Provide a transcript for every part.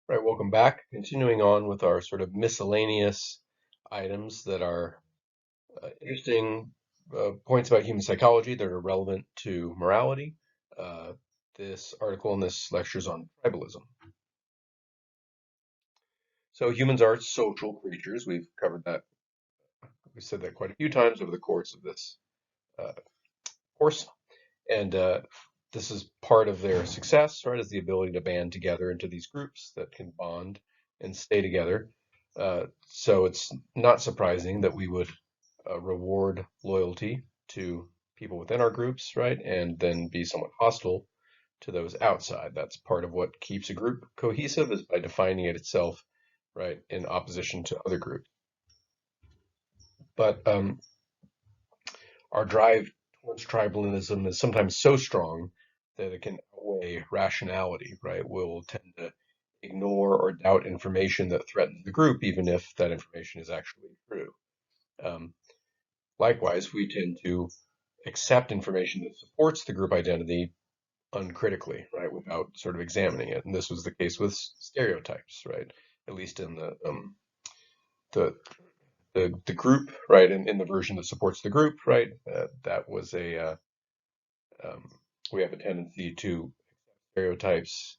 Right, welcome back. Continuing on with our sort of miscellaneous items that are interesting points about human psychology that are relevant to morality. Uh, this article and this lecture is on tribalism. So humans are social creatures. We've covered that. We said that quite a few times over the course of this uh, course. And this is part of their success, right, is the ability to band together into these groups that can bond and stay together. So it's not surprising that we would reward loyalty to people within our groups, right, and then be somewhat hostile to those outside. That's part of what keeps a group cohesive is by defining it itself, right, in opposition to other groups. But our drive towards tribalism is sometimes so strong that it can outweigh rationality, right? We'll tend to ignore or doubt information that threatens the group, even if that information is actually true. Um, Likewise, we tend to accept information that supports the group identity uncritically, right, without sort of examining it. And this was the case with stereotypes, right? At least in the the group, right, in the version that supports the group, right? That was a um, we have a tendency to stereotypes,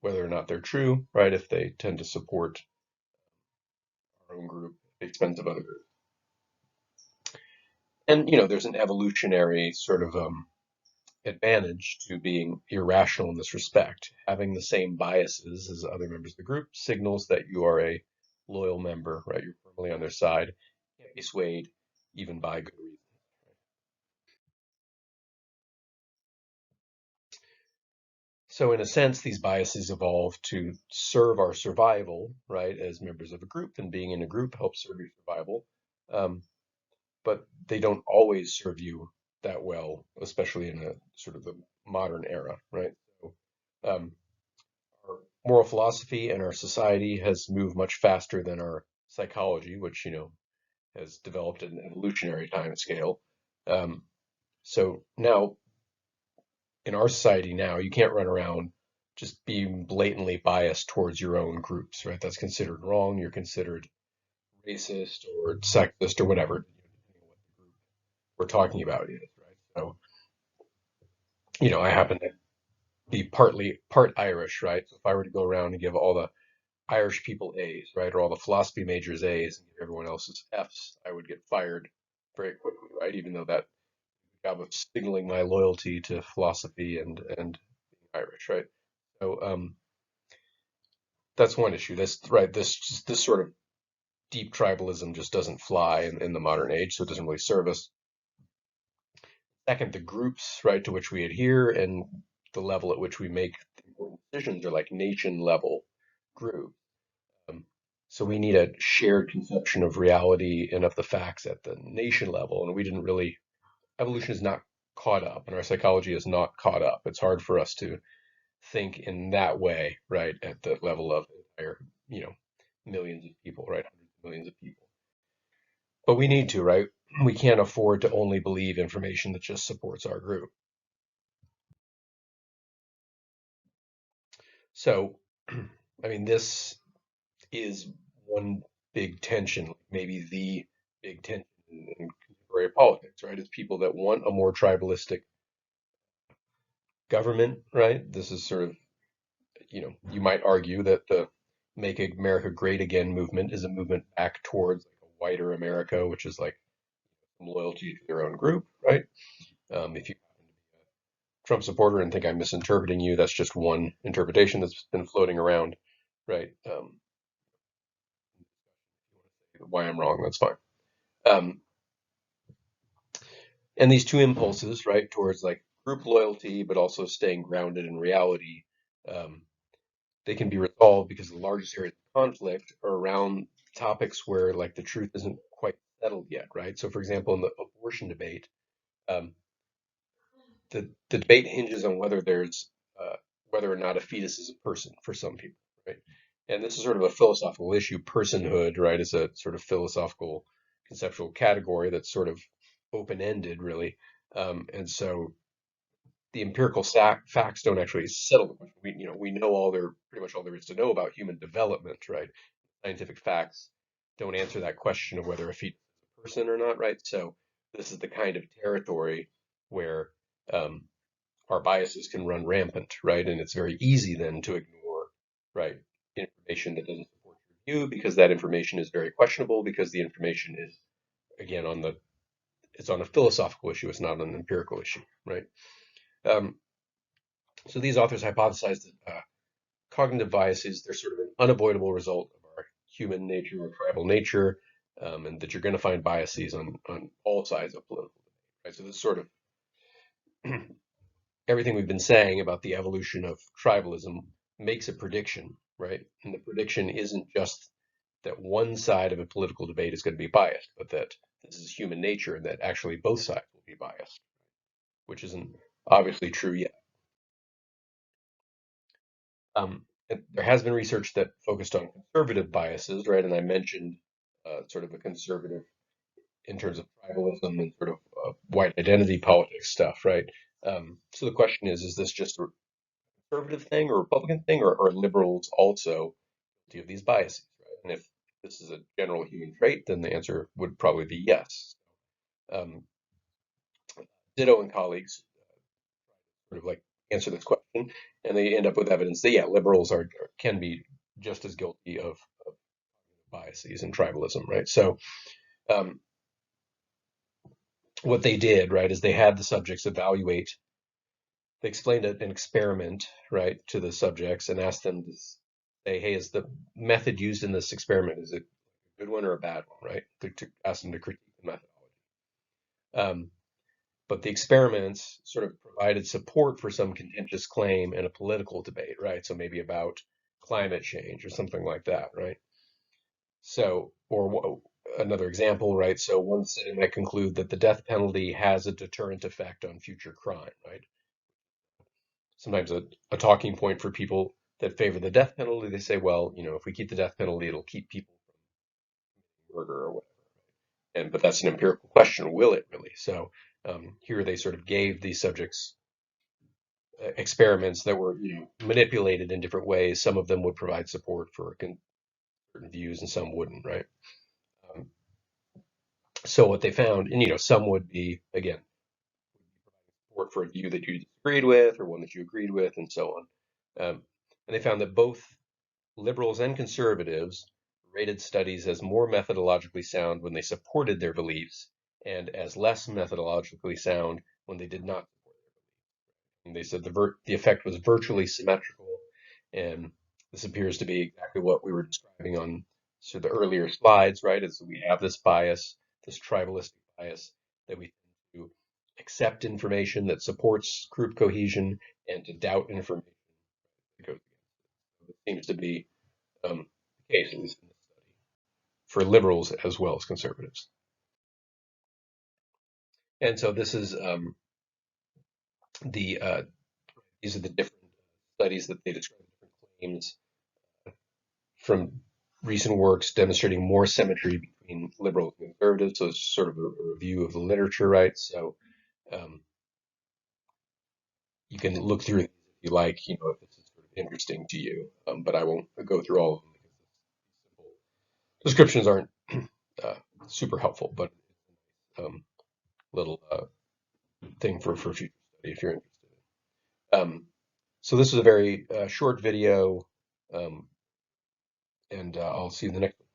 whether or not they're true, right? If they tend to support our own group at the expense of other groups. And there's an evolutionary sort of advantage to being irrational in this respect. Having the same biases as other members of the group signals that you are a loyal member, right? You're firmly on their side, can't be swayed even by good reason. So in a sense, these biases evolve to serve our survival, right, as members of a group, and being in a group helps serve your survival. Um, but they don't always serve you that well, especially in a sort of the modern era, right? So, our moral philosophy and our society has moved much faster than our psychology, which, has developed at an evolutionary time scale. Um, so now in our society now, you can't run around just being blatantly biased towards your own groups, right? That's considered wrong. You're considered racist or sexist or whatever, depending on what the group we're talking about is, right? So, I happen to be part Irish, right? So if I were to go around and give all the Irish people A's, right, or all the philosophy majors A's and give everyone else's F's, I would get fired very quickly, right? Even though that job of signaling my loyalty to philosophy and Irish, right? So that's one issue. That's right. This sort of deep tribalism just doesn't fly in the modern age, so it doesn't really serve us. Second, the groups, right, to which we adhere and the level at which we make important decisions are like nation level groups. Um, so we need a shared conception of reality and of the facts at the nation level, and we didn't really. Evolution is not caught up, and our psychology is not caught up. It's hard for us to think in that way, right, at the level of entire, millions of people, right, hundreds of millions of people. But we need to, right? We can't afford to only believe information that just supports our group. So, I mean, this is one big tension, maybe the big tension in contemporary politics, right? It's people that want a more tribalistic government, right? This is sort of, you might argue that the Make America Great Again movement is a movement back towards like a whiter America, which is like some loyalty to your own group, right? If you Trump supporter and think I'm misinterpreting you, that's just one interpretation that's been floating around, right? Why I'm wrong, that's fine. Um, and these two impulses, right, towards like group loyalty, but also staying grounded in reality, um, they can be resolved because the largest areas of conflict are around topics where like the truth isn't quite settled yet, right? So, for example, in the abortion debate, um, the debate hinges on uh, whether or not a fetus is a person for some people, right? And this is sort of a philosophical issue. Personhood, right, is a sort of philosophical conceptual category that's sort of open-ended, really. And so the empirical facts don't actually settle the question. We know all their pretty pretty much all there is to know about human development, right? Scientific facts don't answer that question of whether a fetus is a person or not, right? So this is the kind of territory where um, our biases can run rampant, right? And it's very easy then to ignore, right, information that doesn't support your view because that information is very questionable because the information is, again, it's on a philosophical issue, it's not an empirical issue, right? Um, so these authors hypothesized that cognitive biases, they're sort of an unavoidable result of our human nature or tribal nature, and that you're going to find biases on all sides of political debate, right? So this sort of everything we've been saying about the evolution of tribalism makes a prediction, right? And the prediction isn't just that one side of a political debate is going to be biased, but that this is human nature and that actually both sides will be biased, which isn't obviously true yet. There has been research that focused on conservative biases, right? And I mentioned sort of a conservative in terms of tribalism and sort of white identity politics stuff, right? So the question is this just a conservative thing or Republican thing, or are liberals also guilty of these biases, right? And if this is a general human trait, then the answer would probably be yes. Um, Ditto and colleagues sort of like answer this question, and they end up with evidence that yeah, liberals can be just as guilty of biases and tribalism, right? So um, what they did, right, is they had the subjects evaluate. They explained an experiment, right, to the subjects and asked them to say, hey, is the method used in this experiment, is it a good one or a bad one, right? To ask them to critique the methodology. But the experiments sort of provided support for some contentious claim in a political debate, right? So maybe about climate change or something like that, right? So, or another example, right? So one study might conclude that the death penalty has a deterrent effect on future crime, right? Sometimes a talking point for people that favor the death penalty, they say, well, if we keep the death penalty, it'll keep people from murder or whatever. But that's an empirical question. Will it really? So here they sort of gave these subjects experiments that were manipulated in different ways. Some of them would provide support for certain views, and some wouldn't, right? Um, so what they found, and some would be again support for a view that you disagreed with, or one that you agreed with, and so on. And they found that both liberals and conservatives rated studies as more methodologically sound when they supported their beliefs, and as less methodologically sound when they did not support their beliefs. And they said the effect was virtually symmetrical, and this appears to be exactly what we were describing on the earlier slides, right? Is we have this bias, this tribalistic bias, that we tend to accept information that supports group cohesion and to doubt information that goes against it. It seems to be the case, at least in this study, for liberals as well as conservatives. And so this is these are the different studies that they describe different claims from recent works demonstrating more symmetry between liberals and conservatives. So it's sort of a review of the literature, right? So um, you can look through it if you like, if this is sort of interesting to you. But I won't go through all of them because simple descriptions aren't super helpful, but little thing for future study if you're interested. So this is a very short video, and I'll see you in the next one.